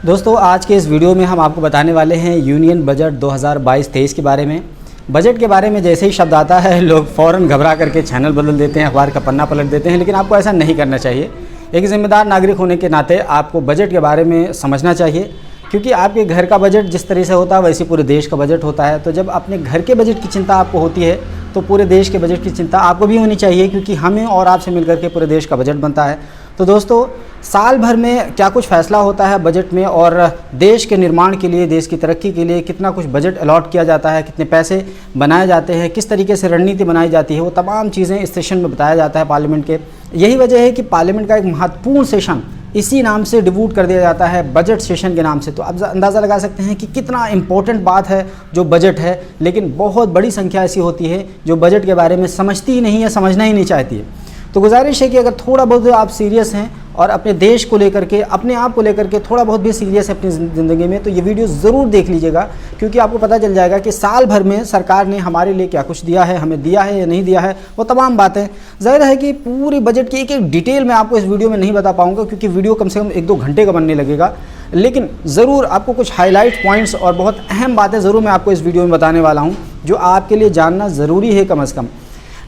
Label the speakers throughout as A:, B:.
A: दोस्तों आज के इस वीडियो में हम आपको बताने वाले हैं यूनियन बजट 2022-23 के बारे में। बजट के बारे में जैसे ही शब्द आता है लोग फ़ौरन घबरा करके चैनल बदल देते हैं, अखबार का पन्ना पलट देते हैं, लेकिन आपको ऐसा नहीं करना चाहिए। एक ज़िम्मेदार नागरिक होने के नाते आपको बजट के बारे में समझना चाहिए, क्योंकि आपके घर का बजट जिस तरह से होता है वैसे पूरे देश का बजट होता है। तो जब अपने घर के बजट की चिंता आपको होती है तो पूरे देश के बजट की चिंता आपको भी होनी चाहिए, क्योंकि हमें और आपसे मिलकर के पूरे देश का बजट बनता है। तो दोस्तों साल भर में क्या कुछ फैसला होता है बजट में, और देश के निर्माण के लिए, देश की तरक्की के लिए कितना कुछ बजट अलॉट किया जाता है, कितने पैसे बनाए जाते हैं, किस तरीके से रणनीति बनाई जाती है, वो तमाम चीज़ें इस सेशन में बताया जाता है पार्लियामेंट के। यही वजह है कि पार्लियामेंट का एक महत्वपूर्ण सेशन इसी नाम से डिवोट कर दिया जाता है, बजट सेशन के नाम से। तो आप अंदाज़ा लगा सकते हैं कि कितना इम्पोर्टेंट बात है जो बजट है, लेकिन बहुत बड़ी संख्या ऐसी होती है जो बजट के बारे में समझती ही नहीं है, समझना ही नहीं चाहती है। तो गुजारिश है कि अगर थोड़ा बहुत आप सीरियस हैं और अपने देश को लेकर के, अपने आप को लेकर के थोड़ा बहुत भी सीरियस है अपनी ज़िंदगी में, तो ये वीडियो ज़रूर देख लीजिएगा, क्योंकि आपको पता चल जाएगा कि साल भर में सरकार ने हमारे लिए क्या कुछ दिया है, हमें दिया है या नहीं दिया है, वो तमाम बातें। ज़ाहिर है कि पूरी बजट की एक एक डिटेल मैं आपको इस वीडियो में नहीं बता पाऊँगा, क्योंकि वीडियो कम से कम 1-2 घंटे का बनने लगेगा, लेकिन ज़रूर आपको कुछ हाईलाइट पॉइंट्स और बहुत अहम बातें ज़रूर मैं आपको इस वीडियो में बताने वाला हूँ, जो आपके लिए जानना ज़रूरी है कम अज़ कम।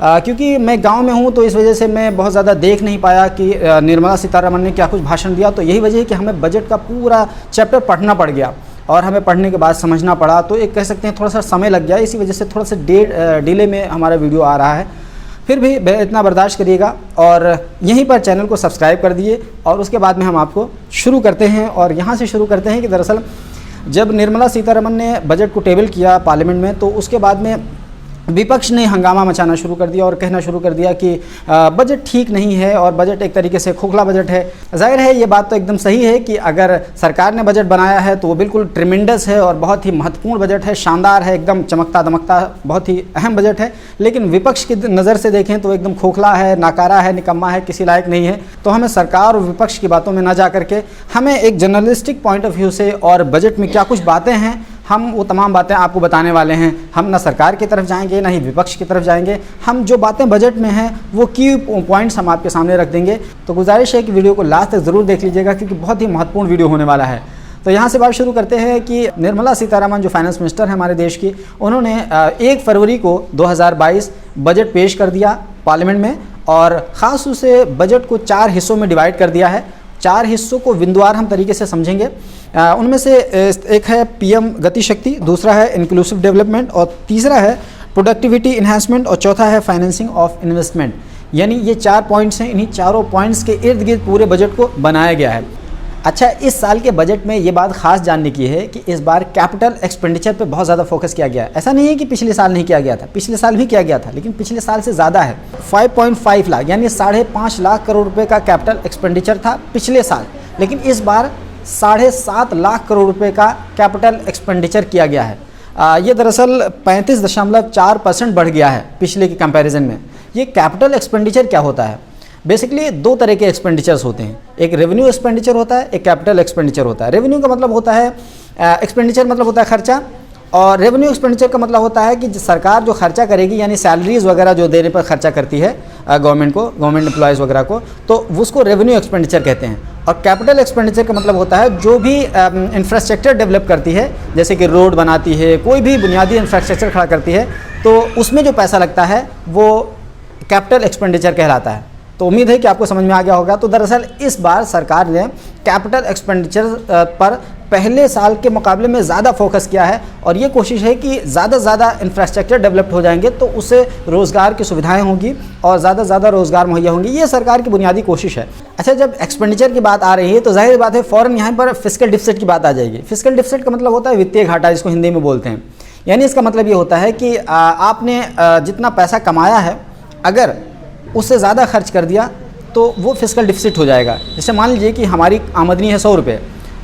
A: क्योंकि मैं गांव में हूं, तो इस वजह से मैं बहुत ज़्यादा देख नहीं पाया कि निर्मला सीतारमण ने क्या कुछ भाषण दिया। तो यही वजह है कि हमें बजट का पूरा चैप्टर पढ़ना पड़ गया, और हमें पढ़ने के बाद समझना पड़ा। तो एक कह सकते हैं थोड़ा सा समय लग गया, इसी वजह से थोड़ा सा डिले में हमारा वीडियो आ रहा है। फिर भी इतना बर्दाश्त करिएगा, और यहीं पर चैनल को सब्सक्राइब कर दिए। और उसके बाद में हम आपको शुरू करते हैं, और यहाँ से शुरू करते हैं कि दरअसल जब निर्मला सीतारमण ने बजट को टेबल किया पार्लियामेंट में, तो उसके बाद में विपक्ष ने हंगामा मचाना शुरू कर दिया और कहना शुरू कर दिया कि बजट ठीक नहीं है और बजट एक तरीके से खोखला बजट है। जाहिर है ये बात तो एकदम सही है कि अगर सरकार ने बजट बनाया है तो वो बिल्कुल ट्रिमेंडस है और बहुत ही महत्वपूर्ण बजट है, शानदार है, एकदम चमकता दमकता, बहुत ही अहम बजट है। लेकिन विपक्ष की नज़र से देखें तो एकदम खोखला है, नाकारा है, निकम्मा है, किसी लायक नहीं है। तो हमें सरकार और विपक्ष की बातों में ना जा करके हमें एक जर्नलिस्टिक पॉइंट ऑफ व्यू से और बजट में क्या कुछ बातें हैं, हम वो तमाम बातें आपको बताने वाले हैं। हम ना सरकार की तरफ जाएंगे ना ही विपक्ष की तरफ जाएंगे, हम जो बातें बजट में हैं वो की पॉइंट्स हम आपके सामने रख देंगे। तो गुजारिश है कि वीडियो को लास्ट तक ज़रूर देख लीजिएगा, क्योंकि बहुत ही महत्वपूर्ण वीडियो होने वाला है। तो यहाँ से बात शुरू करते हैं कि निर्मला सीतारमण जो फाइनेंस मिनिस्टर है हमारे देश की, उन्होंने 1 फरवरी को 2022 बजट पेश कर दिया पार्लियामेंट में, और ख़ास रूप से बजट को 4 हिस्सों में डिवाइड कर दिया है। 4 हिस्सों को बिंदुवार हम तरीके से समझेंगे। उनमें से एक है पीएम गति शक्ति, दूसरा है इंक्लूसिव डेवलपमेंट, और तीसरा है प्रोडक्टिविटी इन्हांसमेंट, और चौथा है फाइनेंसिंग ऑफ इन्वेस्टमेंट। यानी ये 4 पॉइंट्स हैं, इन्हीं चारों पॉइंट्स के इर्द गिर्द पूरे बजट को बनाया गया है। अच्छा, इस साल के बजट में ये बात खास जानने की है कि इस बार कैपिटल एक्सपेंडिचर पे बहुत ज़्यादा फोकस किया गया है। ऐसा नहीं है कि पिछले साल नहीं किया गया था, पिछले साल भी किया गया था, लेकिन पिछले साल से ज़्यादा है। 5.5 लाख यानी 5.5 लाख करोड़ रुपए का कैपिटल एक्सपेंडिचर था पिछले साल, लेकिन इस बार 7.5 लाख करोड़ रुपए का कैपिटल एक्सपेंडिचर किया गया है। ये दरअसल 35.4% बढ़ गया है पिछले के कंपैरिजन में। ये कैपिटल एक्सपेंडिचर क्या होता है? बेसिकली 2 तरह के एक्सपेंडिचर्स होते हैं, एक रेवेन्यू एक्सपेंडिचर होता है, एक कैपिटल एक्सपेंडिचर होता है। रेवेन्यू का मतलब होता है एक्सपेंडिचर मतलब होता है खर्चा, और रेवेन्यू एक्सपेंडिचर का मतलब होता है कि सरकार जो खर्चा करेगी, यानी सैलरीज वगैरह जो देने पर खर्चा करती है गवर्नमेंट को, गवर्नमेंट एम्प्लॉयज़ वगैरह को, तो उसको रेवेन्यू एक्सपेंडिचर कहते हैं। और कैपिटल एक्सपेंडिचर का मतलब होता है जो भी इंफ्रास्ट्रक्चर डेवलप करती है, जैसे कि रोड बनाती है, कोई भी बुनियादी इंफ्रास्ट्रक्चर खड़ा करती है, तो उसमें जो पैसा लगता है वो कैपिटल एक्सपेंडिचर कहलाता है। तो उम्मीद है कि आपको समझ में आ गया होगा। तो दरअसल इस बार सरकार ने कैपिटल एक्सपेंडिचर पर पहले साल के मुकाबले में ज़्यादा फोकस किया है, और ये कोशिश है कि ज़्यादा से ज़्यादा इंफ्रास्ट्रक्चर डेवलप्ड हो जाएंगे तो उससे रोज़गार की सुविधाएं होंगी और ज़्यादा से ज़्यादा रोज़गार मुहैया होंगी। ये सरकार की बुनियादी कोशिश है। अच्छा, जब एक्सपेंडिचर की बात आ रही है तो जाहिर बात है फ़ौरन यहाँ पर फिस्कल डिफिसिट की बात आ जाएगी। फिस्कल डिफिसिट का मतलब होता है वित्तीय घाटा, जिसको हिंदी में बोलते हैं। यानी इसका मतलब ये होता है कि आपने जितना पैसा कमाया है, अगर उससे ज़्यादा खर्च कर दिया तो वो फिस्कल डिफिसिट हो जाएगा। जैसे मान लीजिए कि हमारी आमदनी है 100 रुपये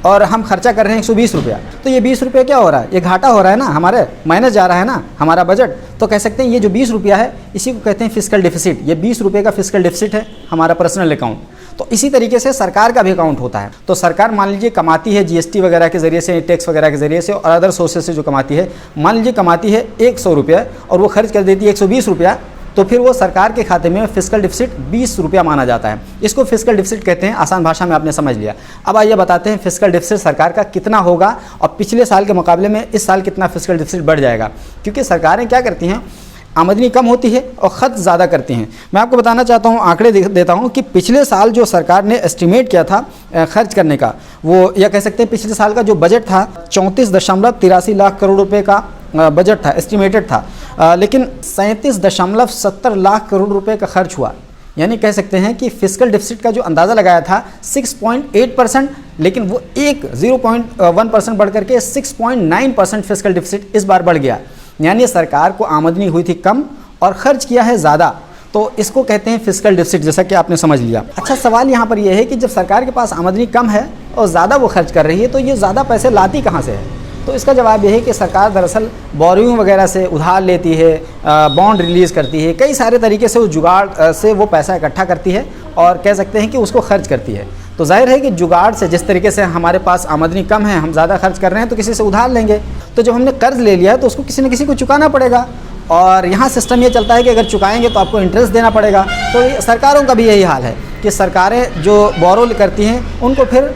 A: और हम खर्चा कर रहे हैं 120 रुपया, तो ये 20 रुपये क्या हो रहा है? ये घाटा हो रहा है ना, हमारे माइनस जा रहा है ना हमारा बजट। तो कह सकते हैं ये जो 20 रुपया है, इसी को कहते हैं फिस्कल डिफिसिट। ये 20 रुपये का फिस्कल डिफिसिट है हमारा पर्सनल अकाउंट। तो इसी तरीके से सरकार का भी अकाउंट होता है। तो सरकार मान लीजिए कमाती है जीएसटी वगैरह के ज़रिए से, टैक्स वगैरह के ज़रिए से और अदर सोर्सेज से जो कमाती है, मान लीजिए कमाती है 100 रुपया और वो खर्च कर देती है 120 रुपया, तो फिर वो सरकार के खाते में फिस्कल डिफिसिट 20 रुपया माना जाता है। इसको फिस्कल डिफिसिट कहते हैं, आसान भाषा में आपने समझ लिया। अब आइए बताते हैं फिस्कल डिफिसिट सरकार का कितना होगा और पिछले साल के मुकाबले में इस साल कितना फिस्कल डिफिसिट बढ़ जाएगा। क्योंकि सरकारें क्या करती हैं, आमदनी कम होती है और ख़र्च ज़्यादा करती हैं। मैं आपको बताना चाहता हूँ, आंकड़े देता हूँ कि पिछले साल जो सरकार ने एस्टिमेट किया था खर्च करने का, वो या कह सकते हैं पिछले साल का जो बजट था 34.83 लाख करोड़ रुपए का बजट था, एस्टिमेटेड था, लेकिन 37.70 लाख करोड़ रुपए का खर्च हुआ। यानी कह सकते हैं कि फिस्कल डिफिसिट का जो अंदाज़ा लगाया था 6.8%, लेकिन वो 0.1% बढ़ करके 6.9% फिस्कल डिफिसिट इस बार बढ़ गया। यानी सरकार को आमदनी हुई थी कम और खर्च किया है ज़्यादा, तो इसको कहते हैं फिस्कल डिफिसिट, जैसा कि आपने समझ लिया। अच्छा, सवाल यहाँ पर यह है कि जब सरकार के पास आमदनी कम है और ज़्यादा वो खर्च कर रही है, तो ये ज़्यादा पैसे लाती कहाँ से है? तो इसका जवाब यह है कि सरकार दरअसल बोरिंग वगैरह से उधार लेती है, बॉन्ड रिलीज़ करती है, कई सारे तरीके से वो जुगाड़ से वो पैसा इकट्ठा करती है और कह सकते हैं कि उसको खर्च करती है। तो जाहिर है कि जुगाड़ से, जिस तरीके से हमारे पास आमदनी कम है, हम ज़्यादा खर्च कर रहे हैं, तो किसी से उधार लेंगे। तो जब हमने कर्ज ले लिया है तो उसको किसी न किसी को चुकाना पड़ेगा, और यहाँ सिस्टम ये चलता है कि अगर चुकाएंगे तो आपको इंटरेस्ट देना पड़ेगा। तो सरकारों का भी यही हाल है कि सरकारें जो बोरो करती हैं उनको फिर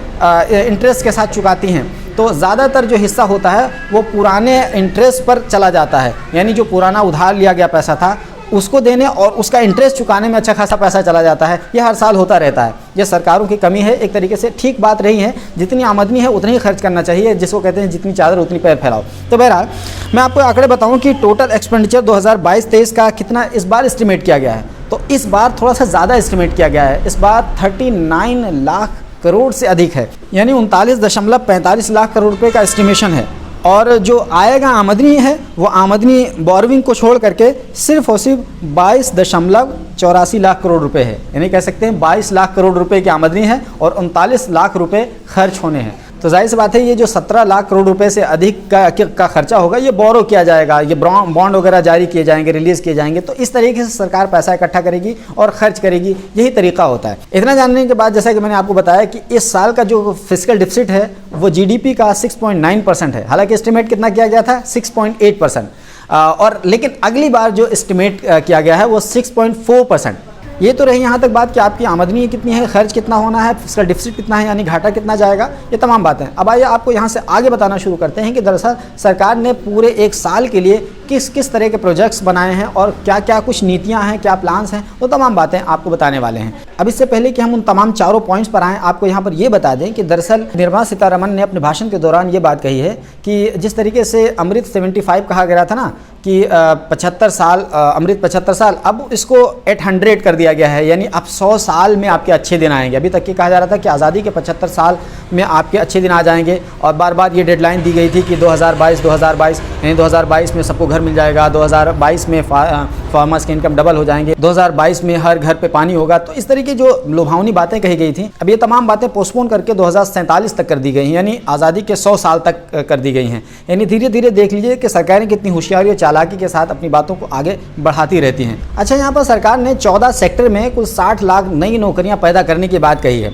A: इंटरेस्ट के साथ चुकाती हैं। तो ज़्यादातर जो हिस्सा होता है वो पुराने इंटरेस्ट पर चला जाता है, यानी जो पुराना उधार लिया गया पैसा था उसको देने और उसका इंटरेस्ट चुकाने में अच्छा खासा पैसा चला जाता है। यह हर साल होता रहता है। यह सरकारों की कमी है, एक तरीके से ठीक बात रही है। जितनी आमदनी है उतनी ही खर्च करना चाहिए, जिसको कहते हैं जितनी चादर उतनी पैर फैलाओ। तो बहरहाल मैं आपको आंकड़े बताऊं कि टोटल एक्सपेंडिचर 2022-23 का कितना इस बार एस्टिमेट किया गया है। तो इस बार थोड़ा सा ज़्यादा एस्टिमेट किया गया है। इस बार 39 लाख करोड़ से अधिक है, यानी 39.45 लाख करोड़ रुपए का एस्टिमेशन है। और जो आएगा आमदनी है वो आमदनी बोरविंग को छोड़ करके सिर्फ और सिर्फ 22.84 लाख करोड़ रुपए है। यानी कह सकते हैं 22 लाख करोड़ रुपए की आमदनी है और 39 लाख रुपए खर्च होने हैं। तो जाहिर सी बात है ये जो 17 लाख करोड़ रुपए से अधिक का खर्चा होगा ये बोरो किया जाएगा, ये बॉन्ड वगैरह जारी किए जाएंगे, रिलीज़ किए जाएंगे। तो इस तरीके से सरकार पैसा इकट्ठा करेगी और खर्च करेगी, यही तरीका होता है। इतना जानने के बाद जैसा कि मैंने आपको बताया कि इस साल का जो फिस्कल डिफिसिट है वो जीडीपी का 6.9% है। हालांकि एस्टिमेट कितना किया गया था, 6.8%, और लेकिन अगली बार जो एस्टिमेट किया गया है वो 6.4%। ये तो रही यहाँ तक बात कि आपकी आमदनी कितनी है, खर्च कितना होना है, फिस्कल डिफिसिट कितना है, यानी घाटा कितना जाएगा, ये तमाम बातें। अब आइए आपको यहाँ से आगे बताना शुरू करते हैं कि दरअसल सरकार ने पूरे एक साल के लिए किस किस तरह के प्रोजेक्ट्स बनाए हैं और क्या क्या कुछ नीतियाँ हैं, क्या प्लान्स हैं, वो तमाम बातें आपको बताने वाले हैं। अब इससे पहले कि हम उन तमाम चारों पॉइंट्स पर आएँ, आपको यहाँ पर ये बता दें कि दरअसल निर्मला सीतारमण ने अपने भाषण के दौरान ये बात कही है कि जिस तरीके से अमृत 75 कहा गया था ना कि 75 साल, अमृत 75 साल, अब इसको 800 कर दिया गया है। यानी अब 100 साल में आपके अच्छे दिन आएंगे। अभी तक ये कहा जा रहा था कि आज़ादी के 75 साल में आपके अच्छे दिन आ जाएंगे, और बार बार ये डेडलाइन दी गई थी कि 2022 यानी 2022 में सबको घर मिल जाएगा, 2022 में फार्मर्स की इनकम डबल हो जाएंगे, 2022 में हर घर पे पानी होगा। तो इस तरीके जो लुभावनी बातें कही गई थी, अब ये तमाम बातें पोस्टपोन करके 2047 तक कर दी गई हैं, यानी आज़ादी के 100 साल तक कर दी गई हैं। यानी धीरे धीरे देख लीजिए कि सरकारें कितनी होशियारी और चालाकी के साथ अपनी बातों को आगे बढ़ाती रहती हैं। अच्छा, यहाँ पर सरकार ने 14 सेक्टर में कुल 60 लाख नई नौकरियाँ पैदा करने की बात कही है।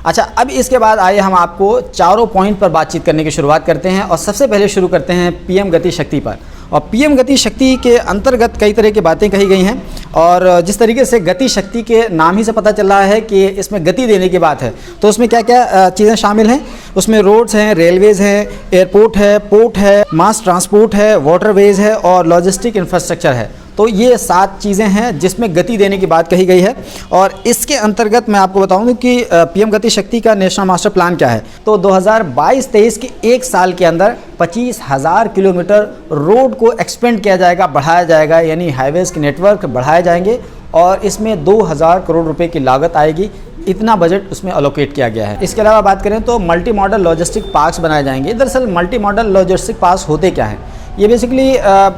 A: अच्छा, अब इसके बाद आइए हम आपको चारों पॉइंट पर बातचीत करने की शुरुआत करते हैं, और सबसे पहले शुरू करते हैं पीएम गति शक्ति पर। और पीएम गति शक्ति के अंतर्गत कई तरह की बातें कही गई हैं, और जिस तरीके से गति शक्ति के नाम ही से पता चल रहा है कि इसमें गति देने की बात है, तो उसमें क्या क्या चीज़ें शामिल हैं। उसमें रोड्स हैं, रेलवेज़ हैं, एयरपोर्ट है, पोर्ट है, मास ट्रांसपोर्ट है, वाटरवेज है और लॉजिस्टिक इंफ्रास्ट्रक्चर है। तो ये 7 चीज़ें हैं जिसमें गति देने की बात कही गई है। और इसके अंतर्गत मैं आपको बताऊंगा कि पीएम गति शक्ति का नेशनल मास्टर प्लान क्या है। तो 2022-23 के एक साल के अंदर 25,000 किलोमीटर रोड को एक्सपेंड किया जाएगा, बढ़ाया जाएगा, यानी हाईवेज़ के नेटवर्क बढ़ाए जाएंगे, और इसमें 2,000 करोड़ रुपए की लागत आएगी। इतना बजट उसमें अलोकेट किया गया है। इसके अलावा बात करें तो मल्टी मॉडल लॉजिस्टिक पार्क्स बनाए जाएंगे। दरअसल मल्टी मॉडल लॉजिस्टिक पार्क्स होते क्या हैं, ये बेसिकली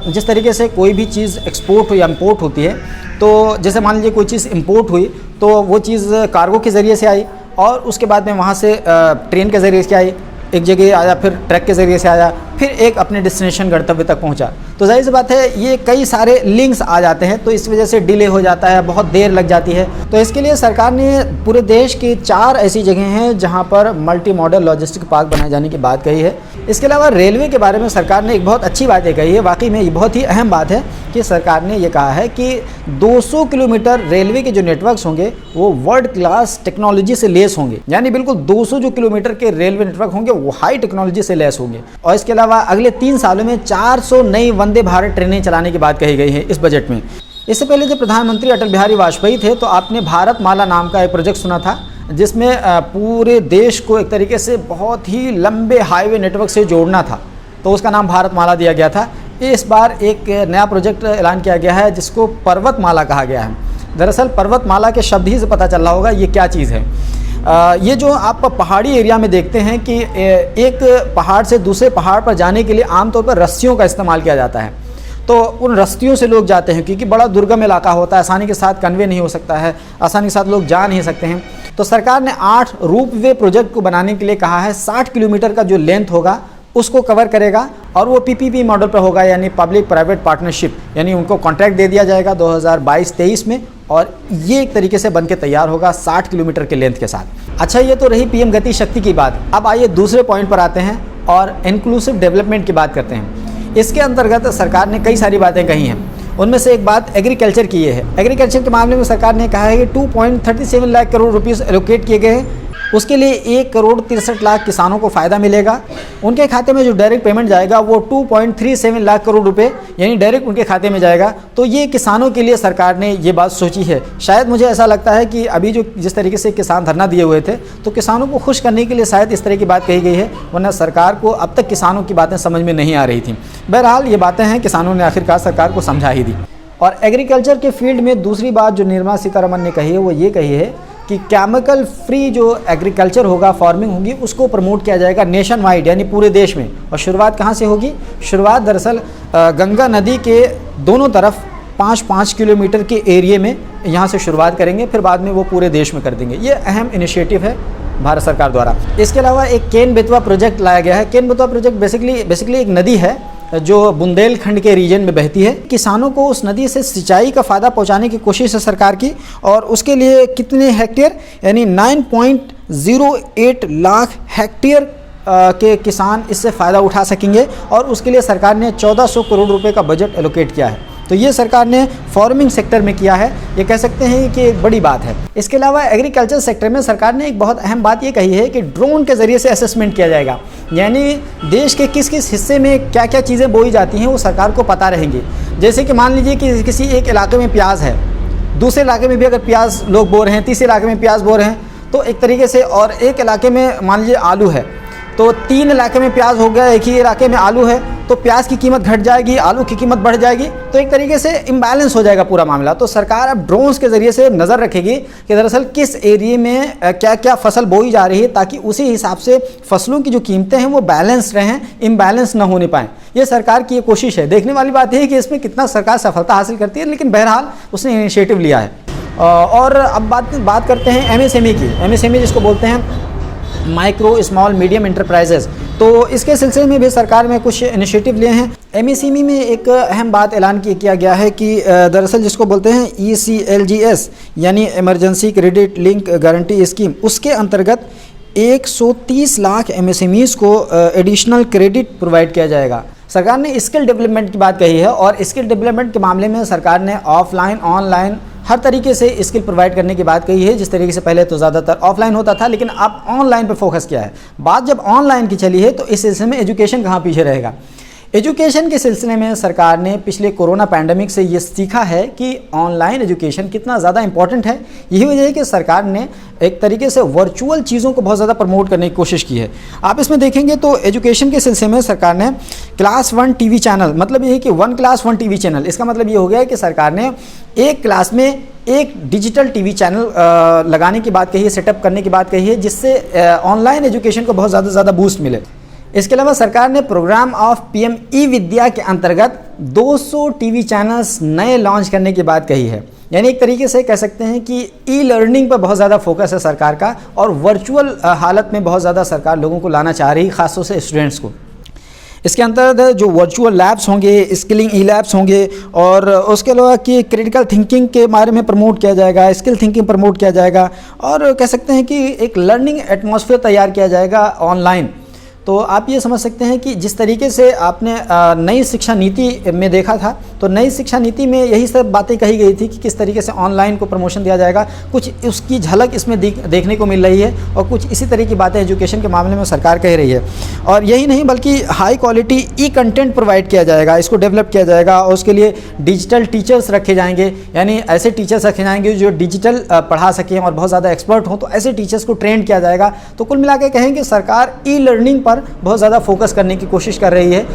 A: जिस तरीके से कोई भी चीज़ एक्सपोर्ट या इम्पोर्ट होती है, तो जैसे मान लीजिए कोई चीज़ इम्पोर्ट हुई तो वो चीज़ कार्गो के ज़रिए से आई, और उसके बाद में वहाँ से ट्रेन के ज़रिए से आई, एक जगह आया, फिर ट्रक के ज़रिए से आया, फिर एक अपने डेस्टिनेशन गंतव्य तक पहुंचा। तो जाहिर सी बात है ये कई सारे लिंक्स आ जाते हैं, तो इस वजह से डिले हो जाता है, बहुत देर लग जाती है। तो इसके लिए सरकार ने पूरे देश की 4 ऐसी जगह हैं जहां पर मल्टी मॉडल लॉजिस्टिक पार्क बनाए जाने की बात कही है। इसके अलावा रेलवे के बारे में सरकार ने एक बहुत अच्छी बात ये कही है, वाकई में ये बहुत ही अहम बात है कि सरकार ने ये कहा है कि 200 किलोमीटर रेलवे के जो नेटवर्क्स होंगे वो वर्ल्ड क्लास टेक्नोलॉजी से लेस होंगे, यानी बिल्कुल 200 जो किलोमीटर के रेलवे नेटवर्क होंगे वो हाई टेक्नोलॉजी से लेस होंगे। और इसके अलावा अगले 3 सालों में 400 नई वंदे भारत ट्रेनें चलाने की बात कही गई है इस बजट में। इससे पहले जब प्रधानमंत्री अटल बिहारी वाजपेयी थे तो आपने भारत माला नाम का एक प्रोजेक्ट सुना था, जिसमें पूरे देश को एक तरीके से बहुत ही लंबे हाईवे नेटवर्क से जोड़ना था, तो उसका नाम भारत माला दिया गया था। इस बार एक नया प्रोजेक्ट ऐलान किया गया है जिसको पर्वत माला कहा गया है। दरअसल पर्वत माला के शब्द ही से पता चल रहा होगा ये क्या चीज़ है। ये जो आप पहाड़ी एरिया में देखते हैं कि एक पहाड़ से दूसरे पहाड़ पर जाने के लिए आमतौर पर रस्सियों का इस्तेमाल किया जाता है, तो उन रस्तियों से लोग जाते हैं क्योंकि बड़ा दुर्गम इलाका होता है, आसानी के साथ कन्वे नहीं हो सकता है, आसानी के साथ लोग जा नहीं सकते हैं। तो सरकार ने 8 रूपवे प्रोजेक्ट को बनाने के लिए कहा है। 60 किलोमीटर का जो लेंथ होगा उसको कवर करेगा और वो PPP मॉडल पर होगा, यानी पब्लिक प्राइवेट पार्टनरशिप, यानी उनको कॉन्ट्रैक्ट दे दिया जाएगा 2022-23 में, और ये एक तरीके से बन के तैयार होगा 60 किलोमीटर के लेंथ के साथ। अच्छा, ये तो रही PM गति शक्ति की बात। अब आइए दूसरे पॉइंट पर आते हैं और इंक्लूसिव डेवलपमेंट की बात करते हैं। इसके अंतर्गत सरकार ने कई सारी बातें कही हैं, उनमें से एक बात एग्रीकल्चर की ये है। एग्रीकल्चर के मामले में सरकार ने कहा है कि 2.37 लाख करोड़ रुपीस एलोकेट किए गए हैं, उसके लिए 1 करोड़ 63 लाख किसानों को फ़ायदा मिलेगा। उनके खाते में जो डायरेक्ट पेमेंट जाएगा वो 2.37 लाख करोड़ रुपए यानी डायरेक्ट उनके खाते में जाएगा। तो ये किसानों के लिए सरकार ने ये बात सोची है। शायद मुझे ऐसा लगता है कि अभी जो जिस तरीके से किसान धरना दिए हुए थे तो किसानों को खुश करने के लिए शायद इस तरह की बात कही गई है, वरना सरकार को अब तक किसानों की बातें समझ में नहीं आ रही थी। बहरहाल ये बातें हैं, किसानों ने आखिरकार सरकार को समझा ही दी। और एग्रीकल्चर के फील्ड में दूसरी बात जो निर्मला सीतारमण ने कही है वो ये कही है कि केमिकल फ्री जो एग्रीकल्चर होगा, फार्मिंग होगी, उसको प्रमोट किया जाएगा नेशन वाइड, यानी पूरे देश में। और शुरुआत कहाँ से होगी? शुरुआत दरअसल गंगा नदी के दोनों तरफ 5-5 किलोमीटर के एरिए में यहाँ से शुरुआत करेंगे, फिर बाद में वो पूरे देश में कर देंगे। ये अहम इनिशिएटिव है भारत सरकार द्वारा। इसके अलावा एक केन बेतवा प्रोजेक्ट लाया गया है। केन बेतवा प्रोजेक्ट बेसिकली एक नदी है जो बुंदेलखंड के रीजन में बहती है। किसानों को उस नदी से सिंचाई का फ़ायदा पहुंचाने की कोशिश है सरकार की, और उसके लिए कितने हेक्टेयर यानी 9.08 लाख हेक्टेयर के किसान इससे फ़ायदा उठा सकेंगे, और उसके लिए सरकार ने 1400 करोड़ रुपए का बजट एलोकेट किया है। तो ये सरकार ने फार्मिंग सेक्टर में किया है, ये कह सकते हैं कि एक बड़ी बात है। इसके अलावा एग्रीकल्चर सेक्टर में सरकार ने एक बहुत अहम बात ये कही है कि ड्रोन के ज़रिए से असेसमेंट किया जाएगा, यानी देश के किस किस हिस्से में क्या क्या चीज़ें बोई जाती हैं वो सरकार को पता रहेंगी। जैसे कि मान लीजिए कि किसी एक इलाके में प्याज है, दूसरे इलाके में भी अगर प्याज लोग बो रहे हैं, तीसरे इलाके में प्याज बो रहे हैं, तो एक तरीके से, और एक इलाके में मान लीजिए आलू है, तो 3 इलाके में प्याज हो गया, एक ही इलाके में आलू है, तो प्याज की कीमत घट जाएगी, आलू की कीमत बढ़ जाएगी, तो एक तरीके से इम्बैलेंस हो जाएगा पूरा मामला। तो सरकार अब ड्रोन्स के ज़रिए से नज़र रखेगी कि दरअसल किस एरिए में क्या क्या फसल बोई जा रही है, ताकि उसी हिसाब से फसलों की जो कीमतें हैं वो बैलेंस रहें, इम्बैलेंस ना होने पाएँ। ये सरकार की ये कोशिश है। देखने वाली बात यह है कि इसमें कितना सरकार सफलता हासिल करती है, लेकिन बहरहाल उसने इनिशिएटिव लिया है। और अब बात करते हैं MSME की। MSME जिसको बोलते हैं माइक्रो स्मॉल मीडियम इंटरप्राइजेज, तो इसके सिलसिले में भी सरकार में कुछ इनिशिएटिव लिए हैं। MSME में एक अहम बात ऐलान किया गया है कि दरअसल जिसको बोलते हैं ECLGS यानी emergency credit link guarantee scheme, उसके अंतर्गत 130 लाख MSMEs को एडिशनल क्रेडिट प्रोवाइड किया जाएगा। सरकार ने स्किल डेवलपमेंट की बात कही है, और स्किल डेवलपमेंट के मामले में सरकार ने ऑफलाइन ऑनलाइन हर तरीके से स्किल प्रोवाइड करने की बात कही है। जिस तरीके से पहले तो ज़्यादातर ऑफलाइन होता था, लेकिन अब ऑनलाइन पर फोकस किया है। बात जब ऑनलाइन की चली है तो इस सिलसिले में एजुकेशन कहाँ पीछे रहेगा। एजुकेशन के सिलसिले में सरकार ने पिछले कोरोना पैंडेमिक से ये सीखा है कि ऑनलाइन एजुकेशन कितना ज़्यादा इंपॉर्टेंट है। यही वजह है कि सरकार ने एक तरीके से वर्चुअल चीज़ों को बहुत ज़्यादा प्रमोट करने की कोशिश की है। आप इसमें देखेंगे तो एजुकेशन के सिलसिले में सरकार ने क्लास 1 टीवी चैनल, मतलब ये है कि 1 क्लास 1 टीवी चैनल, इसका मतलब ये हो गया है कि सरकार ने एक क्लास में एक डिजिटल टीवी चैनल लगाने की बात कही है, सेटअप करने की बात कही है, जिससे ऑनलाइन एजुकेशन को बहुत ज़्यादा बूस्ट मिले। इसके अलावा सरकार ने प्रोग्राम ऑफ PM ई-विद्या के अंतर्गत 200 टीवी चैनल्स नए लॉन्च करने की बात कही है। यानी एक तरीके से कह सकते हैं कि ई-लर्निंग पर बहुत ज़्यादा फोकस है सरकार का, और वर्चुअल हालत में बहुत ज़्यादा सरकार लोगों को लाना चाह रही है, ख़ासतौर से स्टूडेंट्स को। इसके अंतर्गत जो वर्चुअल लैब्स होंगे, स्किलिंग ई-लैब्स होंगे, और उसके अलावा कि क्रिटिकल थिंकिंग के बारे में प्रमोट किया जाएगा, स्किल थिंकिंग प्रमोट किया जाएगा, और कह सकते हैं कि एक लर्निंग एटमॉस्फेयर तैयार किया जाएगा ऑनलाइन। तो आप ये समझ सकते हैं कि जिस तरीके से आपने नई शिक्षा नीति में देखा था, तो नई शिक्षा नीति में यही सब बातें कही गई थी कि किस तरीके से ऑनलाइन को प्रमोशन दिया जाएगा, कुछ उसकी झलक इसमें देखने को मिल रही है और कुछ इसी तरह की बातें एजुकेशन के मामले में सरकार कह रही है। और यही नहीं बल्कि हाई क्वालिटी ई कंटेंट प्रोवाइड किया जाएगा, इसको डेवलप किया जाएगा और उसके लिए डिजिटल टीचर्स रखे जाएंगे, यानी ऐसे टीचर्स रखे जाएंगे जो डिजिटल पढ़ा सकें और बहुत ज़्यादा एक्सपर्ट हों, तो ऐसे टीचर्स को ट्रेन किया जाएगा। तो कुल मिला के कहें कि सरकार ई लर्निंग पर बहुत ज़्यादा फोकस करने की कोशिश कर रही है।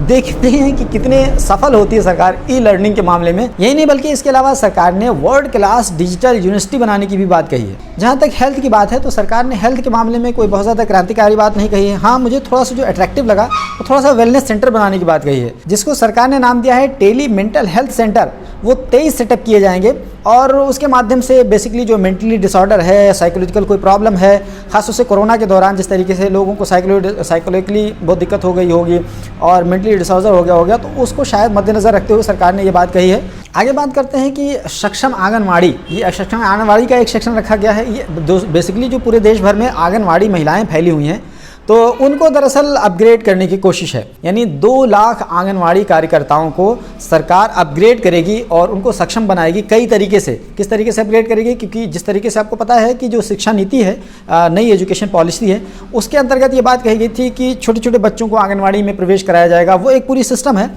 A: देखते हैं कि कितने सफल होती है सरकार ई लर्निंग के मामले में। यही नहीं बल्कि इसके अलावा सरकार ने वर्ल्ड क्लास डिजिटल यूनिवर्सिटी बनाने की भी बात कही है। जहाँ तक हेल्थ की बात है तो सरकार ने हेल्थ के मामले में कोई बहुत ज़्यादा क्रांतिकारी बात नहीं कही है। हाँ, मुझे थोड़ा सा जो अट्रैक्टिव लगा वो थोड़ा सा वेलनेस सेंटर बनाने की बात कही है, जिसको सरकार ने नाम दिया है टेली मेंटल हेल्थ सेंटर। वो 23 सेटअप किए जाएंगे और उसके माध्यम से बेसिकली जो मेंटली डिसऑर्डर है, साइकोलॉजिकल कोई प्रॉब्लम है, खासतौर से कोरोना के दौरान जिस तरीके से लोगों को साइकोलॉजिकली बहुत दिक्कत हो गई होगी और मेंटली डिसऑर्डर हो गया, तो उसको शायद मद्देनज़र रखते हुए सरकार ने ये बात कही है। आगे बात करते हैं कि सक्षम आंगनवाड़ी, ये सक्षम आंगनवाड़ी का एक सेक्शन रखा गया है। ये बेसिकली जो पूरे देश भर में आंगनवाड़ी महिलाएँ फैली हुई हैं, तो उनको दरअसल अपग्रेड करने की कोशिश है, यानी 2 लाख आंगनवाड़ी कार्यकर्ताओं को सरकार अपग्रेड करेगी और उनको सक्षम बनाएगी कई तरीके से। किस तरीके से अपग्रेड करेगी? क्योंकि जिस तरीके से आपको पता है कि जो शिक्षा नीति है, नई एजुकेशन पॉलिसी है, उसके अंतर्गत ये बात कही गई थी कि छोटे छोटे बच्चों को आंगनवाड़ी में प्रवेश कराया जाएगा। वो एक पूरी सिस्टम है,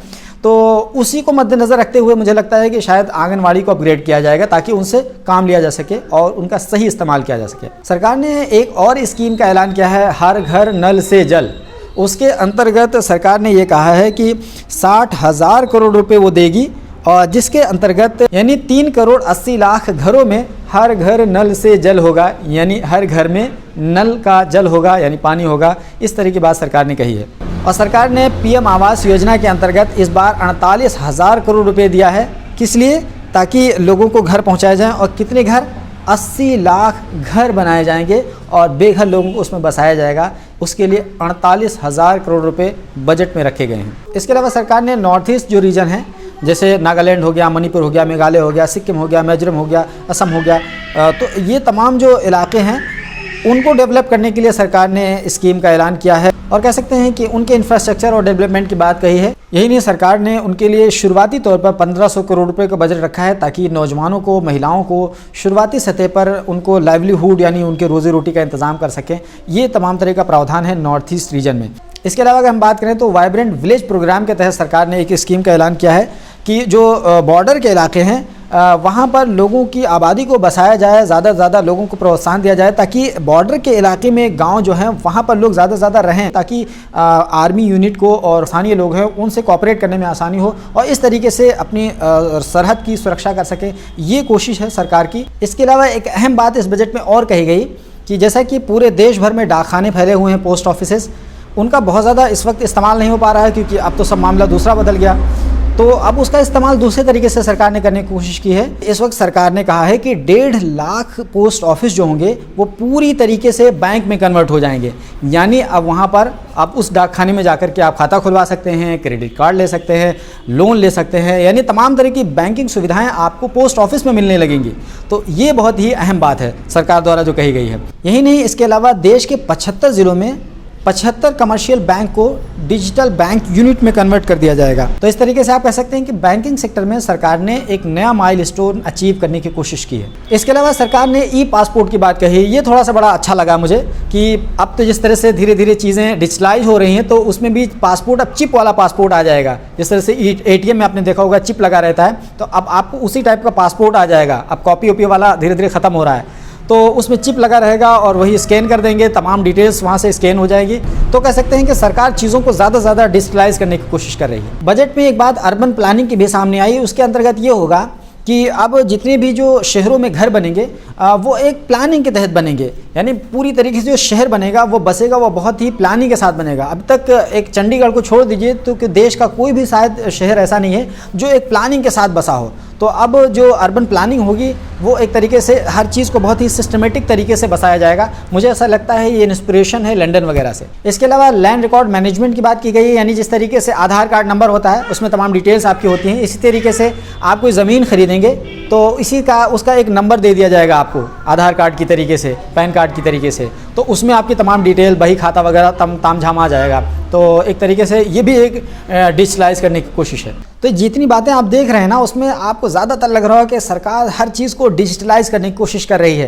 A: तो उसी को मद्देनज़र रखते हुए मुझे लगता है कि शायद आंगनवाड़ी को अपग्रेड किया जाएगा ताकि उनसे काम लिया जा सके और उनका सही इस्तेमाल किया जा सके। सरकार ने एक और स्कीम का ऐलान किया है, हर घर नल से जल। उसके अंतर्गत सरकार ने ये कहा है कि 60,000 करोड़ रुपए वो देगी और जिसके अंतर्गत यानी 3 करोड़ 80 लाख घरों में हर घर नल से जल होगा, यानी हर घर में नल का जल होगा, यानी पानी होगा। इस तरह की बात सरकार ने कही है। और सरकार ने पीएम आवास योजना के अंतर्गत इस बार 48,000 करोड़ रुपए दिया है। किस लिए? ताकि लोगों को घर पहुंचाए जाएं। और कितने घर? 80 लाख घर बनाए जाएंगे और बेघर लोगों को उसमें बसाया जाएगा। उसके लिए 48,000 करोड़ रुपए बजट में रखे गए हैं। इसके अलावा सरकार ने नॉर्थ ईस्ट जो रीजन है, जैसे नागालैंड हो गया, मणिपुर हो गया, मेघालय हो गया, सिक्किम हो गया, मिजोरम हो गया, असम हो गया, तो ये तमाम जो इलाके हैं उनको डेवलप करने के लिए सरकार ने स्कीम का ऐलान किया है और कह सकते हैं कि उनके इंफ्रास्ट्रक्चर और डेवलपमेंट की बात कही है। यही नहीं, सरकार ने उनके लिए शुरुआती तौर पर 1500 करोड़ रुपए का बजट रखा है ताकि नौजवानों को, महिलाओं को शुरुआती सतह पर उनको लाइवलीहुड यानी उनके रोजी रोटी का इंतजाम कर सकें। ये तमाम तरह का प्रावधान है नॉर्थ ईस्ट रीजन में। इसके अलावा अगर हम बात करें तो वाइब्रेंट विलेज प्रोग्राम के तहत सरकार ने एक स्कीम का ऐलान किया है कि जो बॉर्डर के इलाके हैं वहाँ पर लोगों की आबादी को बसाया जाए, ज़्यादा से ज़्यादा लोगों को प्रोत्साहन दिया जाए ताकि बॉर्डर के इलाके में गांव जो हैं वहाँ पर लोग ज़्यादा से ज़्यादा रहें, ताकि आर्मी यूनिट को और स्थानीय लोग हैं उनसे कॉपरेट करने में आसानी हो और इस तरीके से अपनी सरहद की सुरक्षा कर सकें। ये कोशिश है सरकार की। इसके अलावा एक अहम बात इस बजट में और कही गई कि जैसा कि पूरे देश भर में डाकखाने फैले हुए हैं, पोस्ट ऑफिसेस, उनका बहुत ज़्यादा इस वक्त इस्तेमाल नहीं हो पा रहा है क्योंकि अब तो सब मामला दूसरा बदल गया। तो अब उसका इस्तेमाल दूसरे तरीके से सरकार ने करने की कोशिश की है। इस वक्त सरकार ने कहा है कि 1.5 लाख पोस्ट ऑफिस जो होंगे वो पूरी तरीके से बैंक में कन्वर्ट हो जाएंगे, यानी अब वहाँ पर आप उस डाकखाने में जाकर के आप खाता खुलवा सकते हैं, क्रेडिट कार्ड ले सकते हैं, लोन ले सकते हैं, यानी तमाम तरह की बैंकिंग सुविधाएं आपको पोस्ट ऑफिस में मिलने लगेंगी। तो ये बहुत ही अहम बात है सरकार द्वारा जो कही गई है। यही नहीं, इसके अलावा देश के 75 ज़िलों में 75 कमर्शियल बैंक को डिजिटल बैंक यूनिट में कन्वर्ट कर दिया जाएगा। तो इस तरीके से आप कह सकते हैं कि बैंकिंग सेक्टर में सरकार ने एक नया माइलस्टोन अचीव करने की कोशिश की है। इसके अलावा सरकार ने ई पासपोर्ट की बात कही, ये थोड़ा सा बड़ा अच्छा लगा मुझे कि अब तो जिस तरह से धीरे धीरे चीज़ें डिजिटलाइज हो रही हैं तो उसमें भी पासपोर्ट, अब चिप वाला पासपोर्ट आ जाएगा। जिस तरह से ATM में आपने देखा होगा चिप लगा रहता है, तो अब आपको उसी टाइप का पासपोर्ट आ जाएगा। अब कॉपी ओपी वाला धीरे धीरे ख़त्म हो रहा है, तो उसमें चिप लगा रहेगा और वही स्कैन कर देंगे, तमाम डिटेल्स वहाँ से स्कैन हो जाएगी। तो कह सकते हैं कि सरकार चीज़ों को ज़्यादा से ज़्यादा डिजिटलाइज करने की कोशिश कर रही है। बजट में एक बात अर्बन प्लानिंग की भी सामने आई। उसके अंतर्गत ये होगा कि अब जितने भी जो शहरों में घर बनेंगे वो एक प्लानिंग के तहत बनेंगे, यानी पूरी तरीके से जो शहर बनेगा वो बसेगा वो बहुत ही प्लानिंग के साथ बनेगा। अब तक एक चंडीगढ़ को छोड़ दीजिए तो कि देश का कोई भी शायद शहर ऐसा नहीं है जो एक प्लानिंग के साथ बसा हो। तो अब जो अर्बन प्लानिंग होगी वो एक तरीके से हर चीज़ को बहुत ही सिस्टमेटिक तरीके से बसाया जाएगा। मुझे ऐसा लगता है ये इंस्पिरेशन है लंदन वगैरह से। इसके अलावा लैंड रिकॉर्ड मैनेजमेंट की बात की गई है, यानी जिस तरीके से आधार कार्ड नंबर होता है उसमें तमाम डिटेल्स आपकी होती हैं, इसी तरीके से आप कोई ज़मीन खरीदेंगे तो इसी का उसका एक नंबर दे दिया जाएगा आपको आधार कार्ड की तरीके से, पैन कार्ड की तरीके से, तो उसमें आपकी तमाम डिटेल, बही खाता वगैरह तामझाम आ जाएगा। तो एक तरीके से ये भी एक डिजिटलाइज करने की कोशिश है। तो जितनी बातें आप देख रहे हैं ना उसमें आपको ज़्यादातर लग रहा है कि सरकार हर चीज़ को डिजिटलाइज करने की कोशिश कर रही है।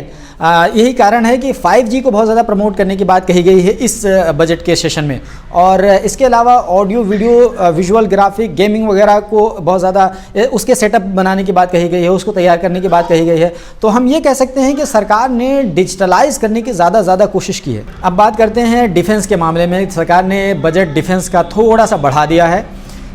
A: यही कारण है कि 5G को बहुत ज़्यादा प्रमोट करने की बात कही गई है इस बजट के सेशन में, और इसके अलावा audio video visual graphic gaming वगैरह को बहुत ज़्यादा उसके सेटअप बनाने की बात कही गई है, उसको तैयार करने की बात कही गई है। तो हम ये कह सकते हैं कि सरकार ने डिजिटलाइज करने की ज़्यादा कोशिश की है। अब बात करते हैं डिफेंस के मामले में। सरकार ने बजट डिफेंस का थोड़ा सा बढ़ा दिया है,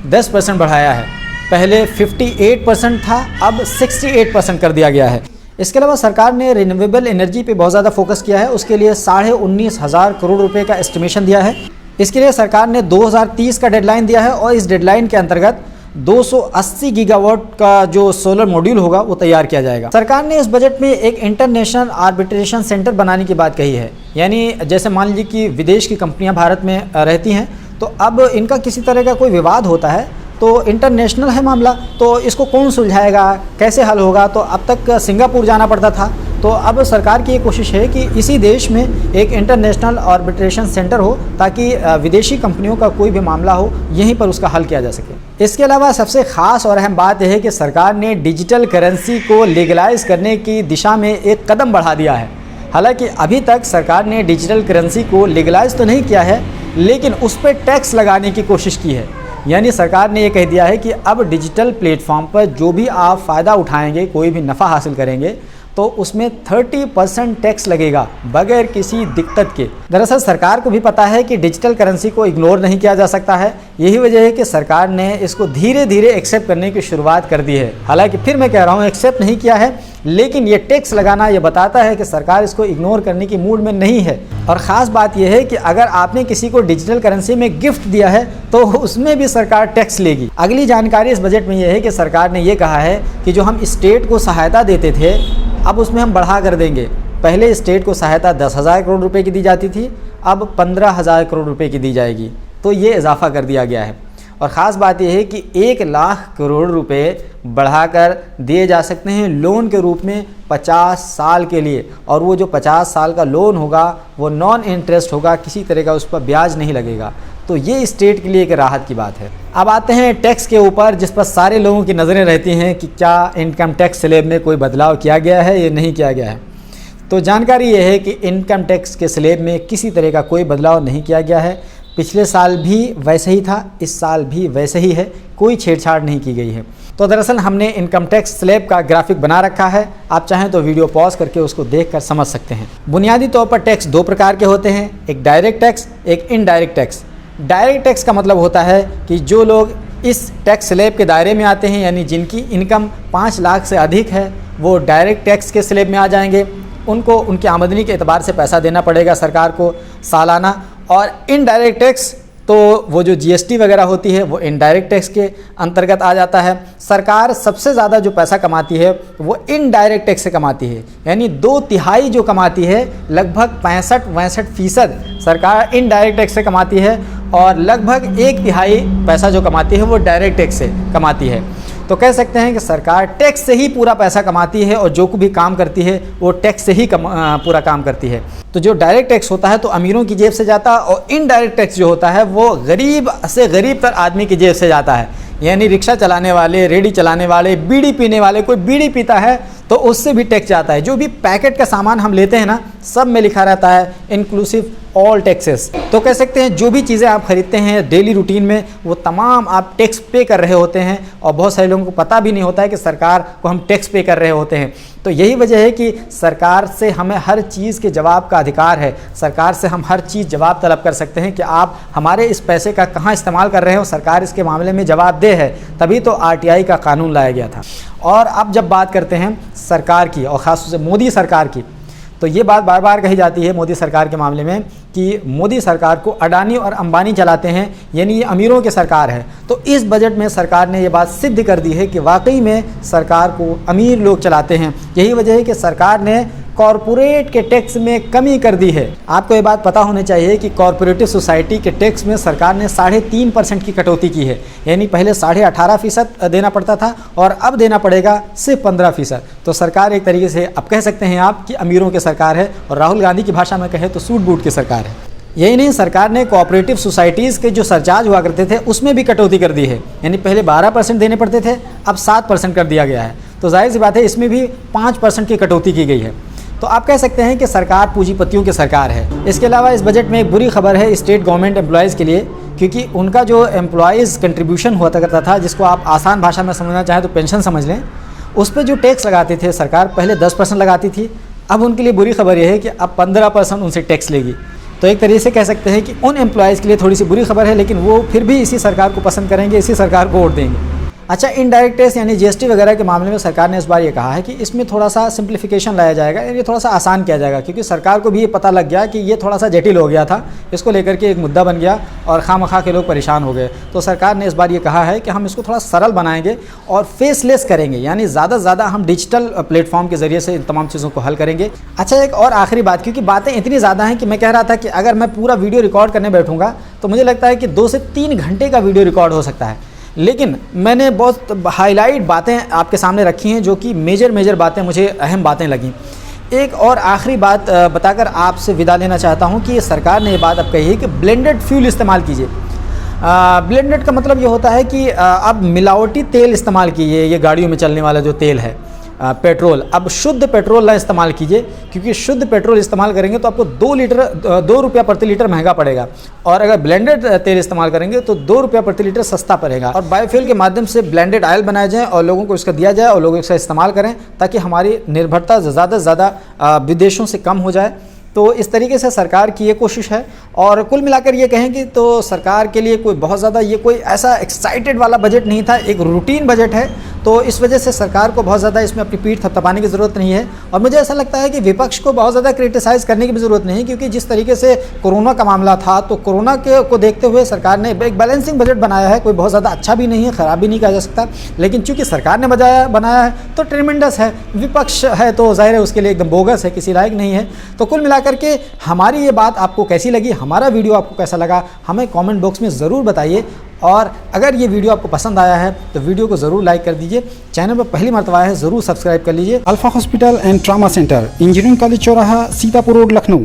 A: 10% बढ़ाया है। पहले 58% था, अब 68% कर दिया गया है। इसके अलावा सरकार ने रिन्यूएबल एनर्जी पे बहुत ज़्यादा फोकस किया है, उसके लिए 19,500 करोड़ रुपए का एस्टिमेशन दिया है। इसके लिए सरकार ने 2030 का डेडलाइन दिया है और इस डेडलाइन के अंतर्गत 280 गीगावाट का जो सोलर मॉड्यूल होगा वो तैयार किया जाएगा। सरकार ने इस बजट में एक इंटरनेशनल आर्बिट्रेशन सेंटर बनाने की बात कही है, यानी जैसे मान लीजिए कि विदेश की कंपनियां भारत में रहती हैं, तो अब इनका किसी तरह का कोई विवाद होता है तो इंटरनेशनल है मामला, तो इसको कौन सुलझाएगा, कैसे हल होगा। तो अब तक सिंगापुर जाना पड़ता था, तो अब सरकार की ये कोशिश है कि इसी देश में एक इंटरनेशनल आर्बिट्रेशन सेंटर हो ताकि विदेशी कंपनियों का कोई भी मामला हो यहीं पर उसका हल किया जा सके। इसके अलावा सबसे ख़ास और अहम बात यह है कि सरकार ने डिजिटल करेंसी को लीगलाइज करने की दिशा में एक कदम बढ़ा दिया है। हालांकि अभी तक सरकार ने डिजिटल करेंसी को लीगलाइज तो नहीं किया है, लेकिन उस पर टैक्स लगाने की कोशिश की है। यानी सरकार ने ये कह दिया है कि अब डिजिटल प्लेटफॉर्म पर जो भी आप फ़ायदा उठाएंगे, कोई भी नफ़ा हासिल करेंगे, तो उसमें 30% टैक्स लगेगा बगैर किसी दिक्कत के। दरअसल सरकार को भी पता है कि डिजिटल करेंसी को इग्नोर नहीं किया जा सकता है, यही वजह है कि सरकार ने इसको धीरे धीरे एक्सेप्ट करने की शुरुआत कर दी है। हालांकि फिर मैं कह रहा हूँ एक्सेप्ट नहीं किया है, लेकिन ये टैक्स लगाना ये बताता है कि सरकार इसको इग्नोर करने की मूड में नहीं है। और ख़ास बात यह है कि अगर आपने किसी को डिजिटल करेंसी में गिफ्ट दिया है तो उसमें भी सरकार टैक्स लेगी। अगली जानकारी इस बजट में यह है कि सरकार ने ये कहा है कि जो हम स्टेट को सहायता देते थे अब उसमें हम बढ़ा कर देंगे। पहले स्टेट को सहायता 10,000 करोड़ रुपए की दी जाती थी, अब 15,000 करोड़ रुपए की दी जाएगी, तो ये इजाफा कर दिया गया है। और ख़ास बात यह है कि 1 लाख करोड़ रुपए बढ़ाकर दिए जा सकते हैं लोन के रूप में 50 साल के लिए, और वो जो 50 साल का लोन होगा वो नॉन इंटरेस्ट होगा, किसी तरह का उस पर ब्याज नहीं लगेगा। तो ये स्टेट के लिए एक राहत की बात है। अब आते हैं टैक्स के ऊपर, जिस पर सारे लोगों की नज़रें रहती हैं कि क्या इनकम टैक्स स्लैब में कोई बदलाव किया गया है या नहीं किया गया है। तो जानकारी ये है कि इनकम टैक्स के स्लैब में किसी तरह का कोई बदलाव नहीं किया गया है। पिछले साल भी वैसे ही था, इस साल भी वैसे ही है, कोई छेड़छाड़ नहीं की गई है। तो दरअसल हमने इनकम टैक्स स्लैब का ग्राफिक बना रखा है, आप चाहें तो वीडियो पॉज करके उसको देखकर समझ सकते हैं। बुनियादी तौर पर टैक्स 2 प्रकार के होते हैं, एक डायरेक्ट टैक्स, एक इनडायरेक्ट टैक्स। डायरेक्ट टैक्स का मतलब होता है कि जो लोग इस टैक्स स्लैब के दायरे में आते हैं, यानी जिनकी इनकम 5 लाख से अधिक है, वो डायरेक्ट टैक्स के स्लैब में आ जाएंगे। उनको उनकी आमदनी के एतबार से पैसा देना पड़ेगा सरकार को सालाना। और इनडायरेक्ट टैक्स तो वो जो जीएसटी वगैरह होती है वो इनडायरेक्ट टैक्स के अंतर्गत आ जाता है। सरकार सबसे ज़्यादा जो पैसा कमाती है वो इनडायरेक्ट टैक्स से कमाती है, यानी 2/3 जो कमाती है, लगभग 65-62% सरकार इनडायरेक्ट टैक्स से कमाती है, और लगभग 1/3 पैसा जो कमाती है वो डायरेक्ट टैक्स से कमाती है। तो कह सकते हैं कि सरकार टैक्स से ही पूरा पैसा कमाती है, और जो भी काम करती है वो टैक्स से ही पूरा काम करती है। तो जो डायरेक्ट टैक्स होता है तो अमीरों की जेब से जाता है, और इनडायरेक्ट टैक्स जो होता है वो गरीब से गरीब तर आदमी की जेब से जाता है। यानी रिक्शा चलाने वाले, रेडी चलाने वाले, बीड़ी पीने वाले, कोई बीड़ी पीता है तो उससे भी टैक्स जाता है। जो भी पैकेट का सामान हम लेते हैं ना, सब में लिखा रहता है इंक्लूसिव ऑल टैक्सेस। तो कह सकते हैं जो भी चीज़ें आप खरीदते हैं डेली रूटीन में वो तमाम आप टैक्स पे कर रहे होते हैं, और बहुत सारे लोगों को पता भी नहीं होता है कि सरकार को हम टैक्स पे कर रहे होते हैं। तो यही वजह है कि सरकार से हमें हर चीज़ के जवाब का अधिकार है। सरकार से हम हर चीज़ जवाब तलब कर सकते हैं कि आप हमारे इस पैसे का कहाँ इस्तेमाल कर रहे हो, सरकार इसके मामले में जवाबदेह है। तभी तो RTI का कानून लाया गया था। और अब जब बात करते हैं सरकार की, और ख़ास तौर से मोदी सरकार की, तो ये बात बार बार कही जाती है मोदी सरकार के मामले में कि मोदी सरकार को अडानी और अंबानी चलाते हैं, यानी ये अमीरों की सरकार है। तो इस बजट में सरकार ने ये बात सिद्ध कर दी है कि वाकई में सरकार को अमीर लोग चलाते हैं। यही वजह है कि सरकार ने कॉरपोरेट के टैक्स में कमी कर दी है। आपको ये बात पता होनी चाहिए कि कॉरपोरेटिव सोसाइटी के टैक्स में सरकार ने 3.5% की कटौती की है, यानी पहले 18.5% देना पड़ता था और अब देना पड़ेगा सिर्फ 15%। तो सरकार एक तरीके से अब कह सकते हैं आप कि अमीरों की सरकार है, और राहुल गांधी की भाषा में कहे तो सूट बूट की सरकार है। यही नहीं, सरकार ने कोऑपरेटिव सोसाइटीज़ के जो सरचार्ज हुआ करते थे उसमें भी कटौती कर दी है, यानी पहले 12% देने पड़ते थे, अब 7% कर दिया गया है। तो जाहिर सी बात है इसमें भी 5% की कटौती की गई है। तो आप कह सकते हैं कि सरकार पूंजीपतियों की सरकार है। इसके अलावा इस बजट में एक बुरी खबर है स्टेट गवर्नमेंट एम्प्लॉयज़ के लिए, क्योंकि उनका जो एम्प्लॉयज़ कंट्रीब्यूशन हुआ करता था, जिसको आप आसान भाषा में समझना चाहें तो पेंशन समझ लें, उस पर जो टैक्स लगाती थे सरकार, पहले 10% लगाती थी, अब उनके लिए बुरी खबर यह है कि अब 15% उनसे टैक्स लेगी। तो एक तरीके से कह सकते हैं कि उन एम्प्लॉयज़ के लिए थोड़ी सी बुरी खबर है, लेकिन वो फिर भी इसी सरकार को पसंद करेंगे, इसी सरकार को वोट देंगे। अच्छा, इनडायरेक्ट टैक्स यानी जीएसटी वगैरह के मामले में सरकार ने इस बार ये कहा है कि इसमें थोड़ा सा सिंप्लीफिकेशन लाया जाएगा, यानी थोड़ा सा आसान किया जाएगा, क्योंकि सरकार को भी ये पता लग गया कि ये थोड़ा सा जटिल हो गया था, इसको लेकर के एक मुद्दा बन गया और खामखा के लोग परेशान हो गए। तो सरकार ने इस बार ये कहा है कि हम इसको थोड़ा सरल बनाएंगे और फेसलेस करेंगे, यानी ज़्यादा से ज़्यादा हम डिजिटल प्लेटफॉर्म के ज़रिए से इन तमाम चीज़ों को हल करेंगे। अच्छा, एक और आखिरी बात, क्योंकि बातें इतनी ज़्यादा हैं कि मैं कह रहा था कि अगर मैं पूरा वीडियो रिकॉर्ड करने बैठूँगा तो मुझे लगता है कि 2 से 3 घंटे का वीडियो रिकॉर्ड हो सकता है, लेकिन मैंने बहुत हाईलाइट बातें आपके सामने रखी हैं जो कि मेजर बातें मुझे अहम बातें लगीं। एक और आखिरी बात बताकर आपसे विदा लेना चाहता हूं कि सरकार ने ये बात अब कही है कि ब्लेंडेड फ्यूल इस्तेमाल कीजिए। ब्लेंडेड का मतलब ये होता है कि अब मिलावटी तेल इस्तेमाल कीजिए, ये गाड़ियों में चलने वाला जो तेल है पेट्रोल, अब शुद्ध पेट्रोल ना इस्तेमाल कीजिए, क्योंकि शुद्ध पेट्रोल इस्तेमाल करेंगे तो आपको 2 रुपया प्रति लीटर महंगा पड़ेगा, और अगर ब्लेंडेड तेल इस्तेमाल करेंगे तो 2 रुपया प्रति लीटर सस्ता पड़ेगा। और बायोफ्यूल के माध्यम से ब्लेंडेड ऑयल बनाया जाए और लोगों को इसका दिया जाए और लोग इसका इस्तेमाल करें, ताकि हमारी निर्भरता ज़्यादा से ज़्यादा विदेशों से कम हो जाए। तो इस तरीके से सरकार की ये कोशिश है, और कुल मिलाकर ये कहें कि तो सरकार के लिए कोई बहुत ज़्यादा ये कोई ऐसा एक्साइटेड वाला बजट नहीं था, एक रूटीन बजट है। तो इस वजह से सरकार को बहुत ज़्यादा इसमें अपनी पीठ थपथपाने की ज़रूरत नहीं है, और मुझे ऐसा लगता है कि विपक्ष को बहुत ज़्यादा क्रिटिसाइज़ करने की भी ज़रूरत नहीं है, क्योंकि जिस तरीके से कोरोना का मामला था, तो कोरोना को देखते हुए सरकार ने एक बैलेंसिंग बजट बनाया है। कोई बहुत ज़्यादा अच्छा भी नहीं है, ख़राब भी नहीं कहा जा सकता, लेकिन चूँकि सरकार ने बनाया है तो ट्रेमेंडस है। विपक्ष है तो जाहिर है उसके लिए एकदम बोगस है, किसी लायक नहीं है। तो कुल मिलाकर के हमारी ये बात आपको कैसी लगी, हमारा वीडियो आपको कैसा लगा, हमें कमेंट बॉक्स में ज़रूर बताइए। और अगर ये वीडियो आपको पसंद आया है तो वीडियो को ज़रूर लाइक कर दीजिए, चैनल पर पहली मर्तबा आए हैं ज़रूर सब्सक्राइब कर लीजिए।
B: Alpha hospital and trauma centre, engineering college चौराहा, सीतापुर रोड, लखनऊ।